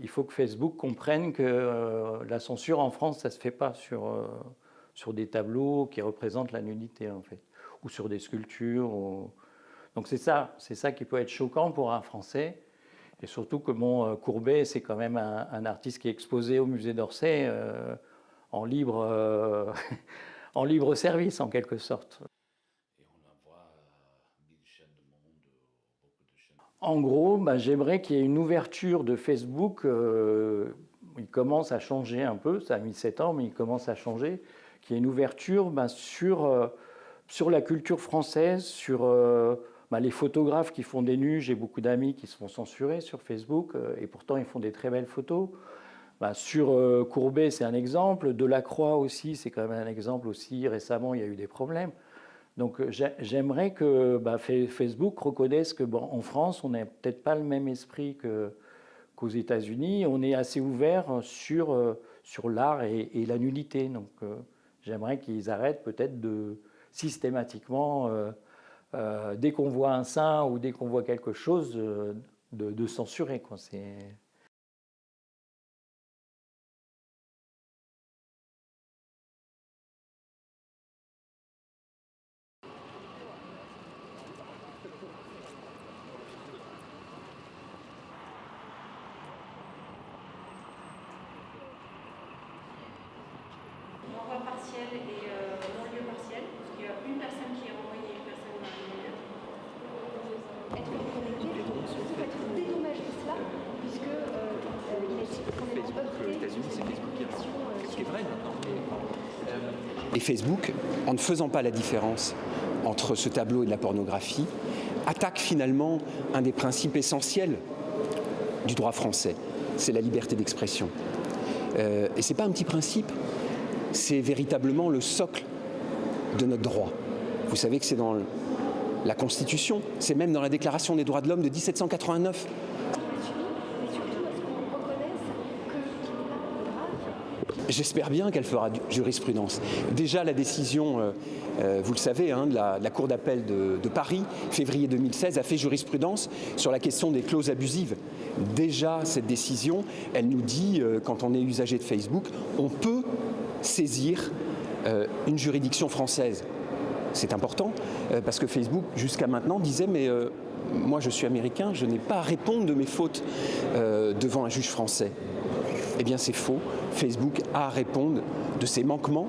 Il faut que Facebook comprenne que la censure en France, ça ne se fait pas sur des tableaux qui représentent la nudité, en fait, ou sur des sculptures. Donc c'est ça qui peut être choquant pour un Français. Et surtout que Courbet, c'est quand même un artiste qui est exposé au musée d'Orsay en libre, en libre service, en quelque sorte. En gros, j'aimerais qu'il y ait une ouverture de Facebook. Il commence à changer un peu, ça a mis 7 ans, mais il commence à changer. Qu'il y ait une ouverture sur la culture française, sur les photographes qui font des nus. J'ai beaucoup d'amis qui se font censurer sur Facebook, et pourtant ils font des très belles photos. Sur Courbet, c'est un exemple. Delacroix aussi, c'est quand même un exemple aussi. Récemment, il y a eu des problèmes. Donc j'aimerais que Facebook reconnaisse qu'en France, on n'a peut-être pas le même esprit qu'aux États-Unis. On est assez ouvert sur l'art et la nudité. Donc j'aimerais qu'ils arrêtent peut-être de systématiquement, dès qu'on voit un sein ou dès qu'on voit quelque chose, de censurer, quoi. Renvoi partiel et non-lieu partiel. Il y a une personne qui est renvoyée et une personne qui est non-lieu. Être connecté, il faut être dédommager cela, puisque il a été profondément heurté. Les États-Unis, c'est Facebook qui a ce qui est vrai maintenant. Et Facebook, en ne faisant pas la différence entre ce tableau et de la pornographie, attaque finalement un des principes essentiels du droit français, c'est la liberté d'expression. Et ce n'est pas un petit principe, c'est véritablement le socle de notre droit. Vous savez que c'est dans la Constitution, c'est même dans la Déclaration des droits de l'homme de 1789. J'espère bien qu'elle fera jurisprudence. Déjà, la décision, vous le savez, de la Cour d'appel de Paris, février 2016, a fait jurisprudence sur la question des clauses abusives. Déjà, cette décision, elle nous dit, quand on est usager de Facebook, on peut saisir une juridiction française. C'est important, parce que Facebook, jusqu'à maintenant, disait « mais moi, je suis américain, je n'ai pas à répondre de mes fautes devant un juge français ». Eh bien, c'est faux. Facebook a à répondre de ses manquements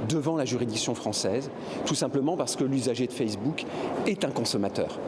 devant la juridiction française, tout simplement parce que l'usager de Facebook est un consommateur.